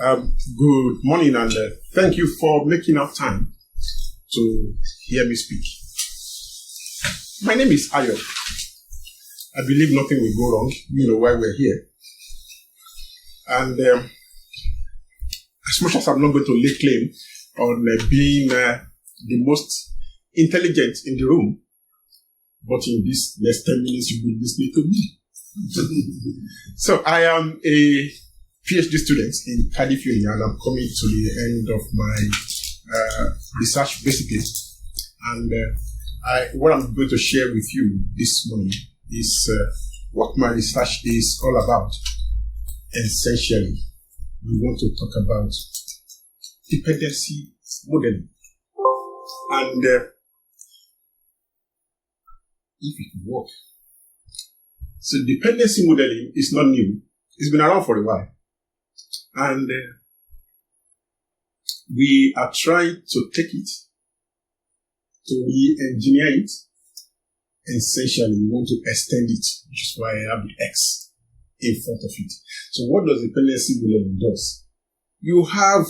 Good morning, and thank you for making up time to hear me speak. My name is Ayo. I believe nothing will go wrong. You know why we're here. And as much as I'm not going to lay claim on being the most intelligent in the room, but in this next 10 minutes you will be listening to me. So I am a PhD student in Cardiff Uni, and I'm coming to the end of my research basically. And what I'm going to share with you this morning is what my research is all about. Essentially, we want to talk about dependency modeling. And if it will work. So dependency modeling is not new. It's been around for a while. And we are trying to take it, to re-engineer it. Essentially, we want to extend it, which is why I have the X in front of it. So what does dependency modeling do? You have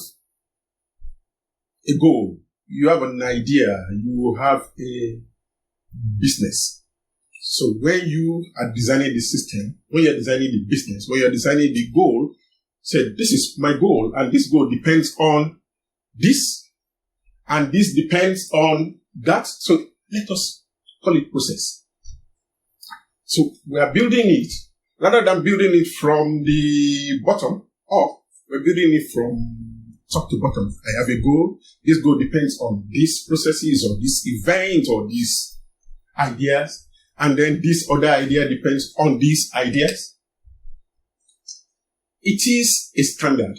a goal, you have an idea, you have a business. So when you are designing the system, when you're designing the business, when you're designing the goal, say, this is my goal, and this goal depends on this, and this depends on that. So let us call it process. So we are building it, rather than building it from the bottom up, we're building it from top to bottom. I have a goal. This goal depends on these processes, or this event, or these ideas. And then this other idea depends on these ideas. It is a standard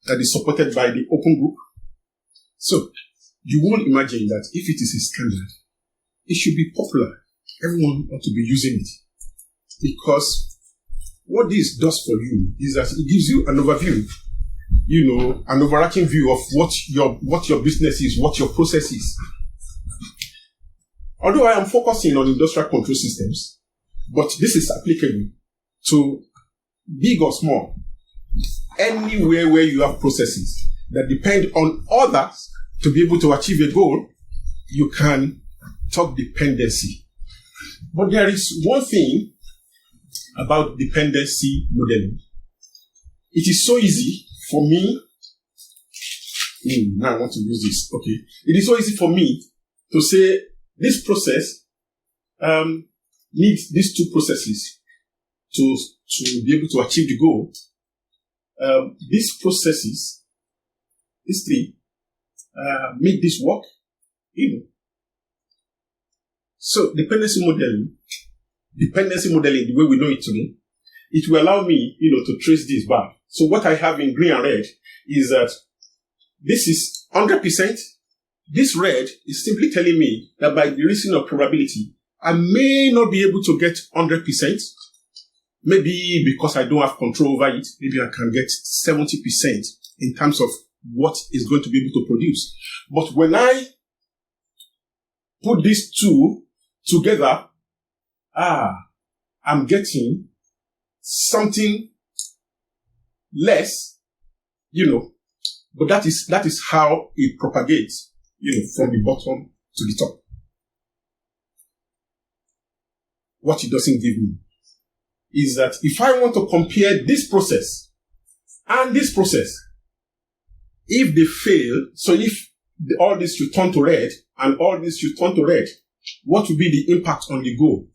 that is supported by the open group. So you won't imagine that if it is a standard, it should be popular. Everyone ought to be using it. Because what this does for you is that it gives you an overview, an overarching view of what your business is, what your process is. Although I am focusing on industrial control systems, but this is applicable to big or small, anywhere where you have processes that depend on others to be able to achieve a goal, you can talk dependency. But there is one thing about dependency modeling. It is so easy for me. Now I want to use this. Okay. It is so easy for me to say this process needs these two processes to be able to achieve the goal. These processes, these three, make this work. So dependency modeling, the way we know it today, it will allow me, to trace this back. So what I have in green and red is that this is 100%. This red is simply telling me that by the reason of probability, I may not be able to get 100%. Maybe because I don't have control over it, maybe I can get 70% in terms of what is going to be able to produce. But when I put these two together, I'm getting something less, but that is how it propagates, from the bottom to the top. What it doesn't give me is that if I want to compare this process and this process, if they fail, so if all this should turn to red and all this should turn to red, what will be the impact on the goal?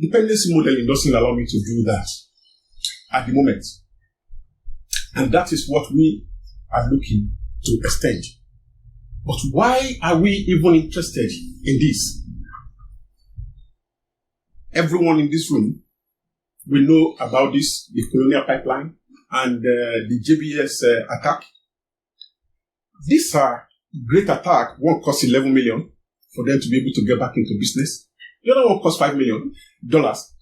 Dependency modeling doesn't allow me to do that at the moment. And that is what we are looking to extend. But why are we even interested in this? Everyone in this room will know about this, the colonial pipeline and the JBS attack. These are great attacks. One cost $11 million for them to be able to get back into business. The other one cost $5 million.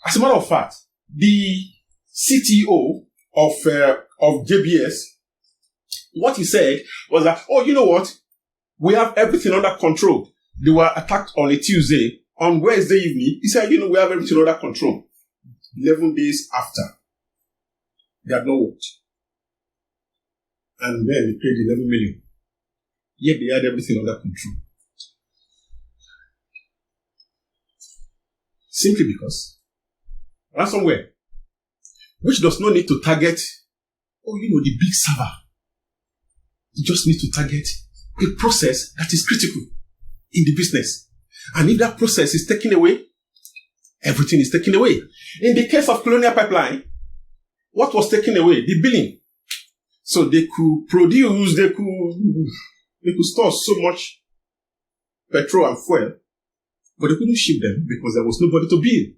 As a matter of fact, the CTO of JBS, what he said was that, you know what? We have everything under control. They were attacked on a Tuesday. On Wednesday evening, he said, we have everything under control. 11 days after, they had not worked. and then they paid 11 million. Yet they had everything under control. Simply because ransomware, which does not need to target, the big server. You just need to target a process that is critical in the business. And if that process is taken away, everything is taken away. In the case of Colonial Pipeline, what was taken away? The billing. So they could produce, they could store so much petrol and fuel, but they couldn't ship them because there was nobody to bill.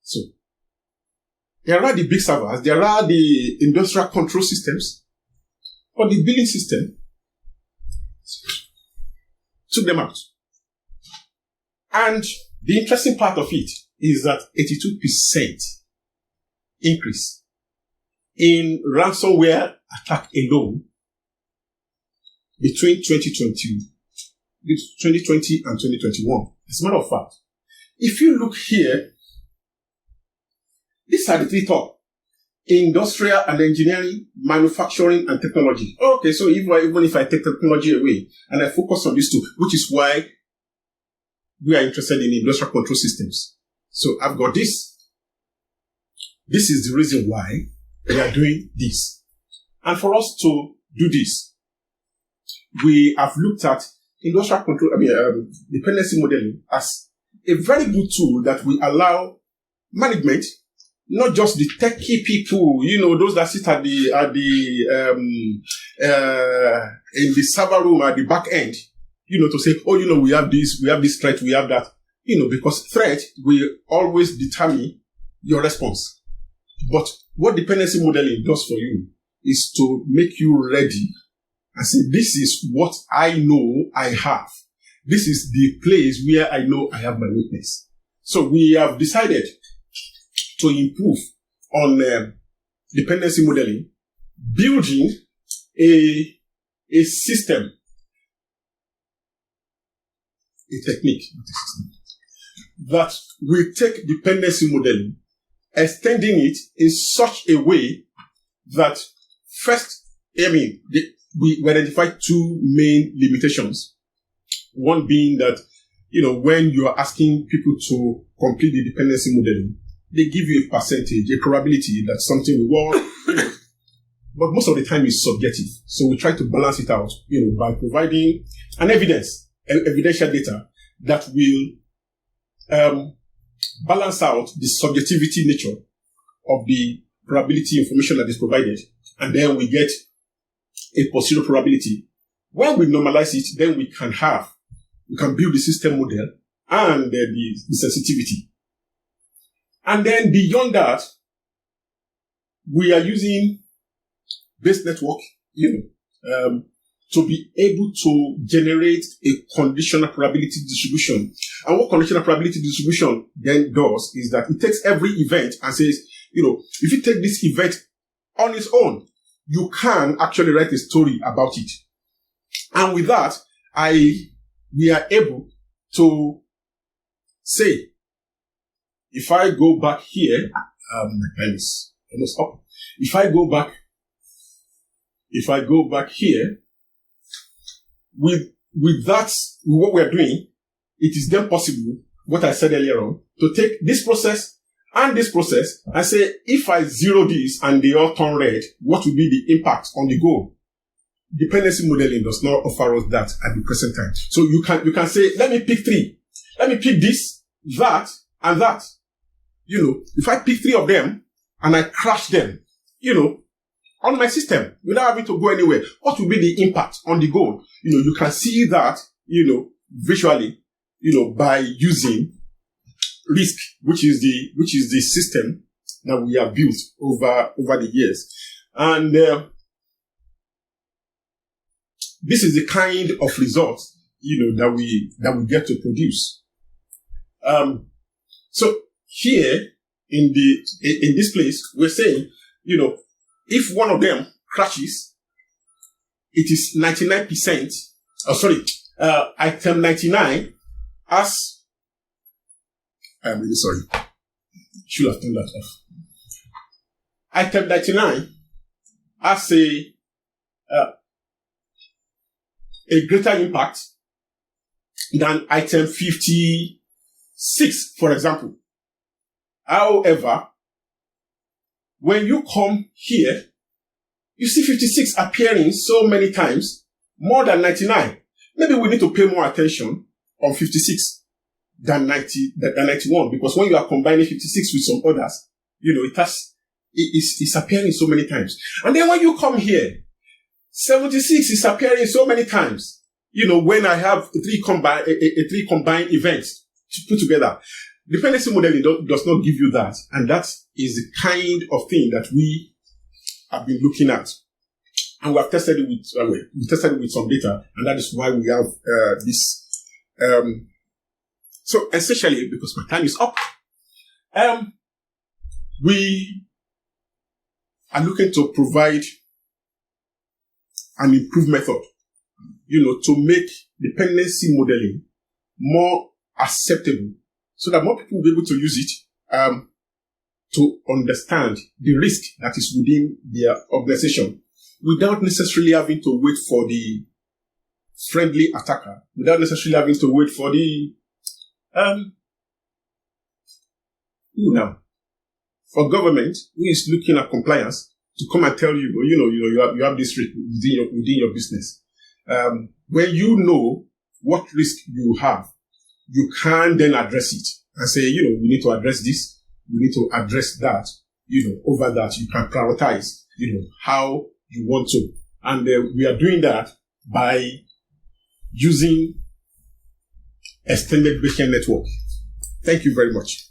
So there are the big servers, there are the industrial control systems, but the billing system took them out. And the interesting part of it is that 82% increase in ransomware attack alone between 2020 and 2021. As a matter of fact, if you look here, these are the three top: industrial and engineering, manufacturing, and technology. Okay, so even if I take technology away and I focus on these two, which is why we are interested in industrial control systems. So I've got this. This is the reason why we are doing this. And for us to do this, we have looked at industrial control, dependency modeling as a very good tool that will allow management, not just the techie people, those that sit in the server room at the back end, to say, we have this threat, we have that, because threat will always determine your response. But what dependency modeling does for you is to make you ready and say, this is what I know I have. This is the place where I know I have my weakness. So we have decided to improve on dependency modeling, building a system, a technique that will take dependency modeling, extending it in such a way that first, we identify two main limitations. One being that, when you are asking people to complete the dependency modeling, they give you a percentage, a probability that something will work. But most of the time it's subjective. So we try to balance it out, by providing an evidential data that will balance out the subjectivity nature of the probability information that is provided. And then we get a posterior probability. When we normalize it, then we can build the system model and the sensitivity. And then beyond that, we are using base network, to be able to generate a conditional probability distribution. And what conditional probability distribution then does is that it takes every event and says, if you take this event on its own, you can actually write a story about it. And with that, we are able to say, if I go back here, my pen is almost up. If I go back here, with what we are doing, it is then possible, what I said earlier on, to take this process and this process and say, if I zero this and they all turn red, what will be the impact on the goal? Dependency modeling does not offer us that at the present time. So you can say, let me pick three. Let me pick this, that, and that. If I pick three of them and I crash them, on my system without having to go anywhere, what will be the impact on the goal? You can see that, visually, by using risk, which is the system that we have built over the years. And this is the kind of results, that we get to produce. So here in this place, we're saying, if one of them crashes, it is 99%. Item 99 as, I'm really sorry. Should have turned that off. Item 99 as a a greater impact than item 56, for example. However, when you come here, you see 56 appearing so many times, more than 99. Maybe we need to pay more attention on 56 than 91, because when you are combining 56 with some others, it's appearing so many times. And then when you come here, 76 is appearing so many times. When I have three combined events to put together. Dependency modeling does not give you that. And that is the kind of thing that we have been looking at. And we have tested it with some data. And that is why we have this. So essentially, because my time is up, we are looking to provide an improved method, to make dependency modeling more acceptable so that more people will be able to use it to understand the risk that is within their organization without necessarily having to wait for the friendly attacker, without necessarily having to wait for the for government who is looking at compliance to come and tell you, you have this risk within your business. When you know what risk you have, you can then address it and say, we need to address this, we need to address that, over that. You can prioritize, how you want to. And we are doing that by using extended backend network. Thank you very much.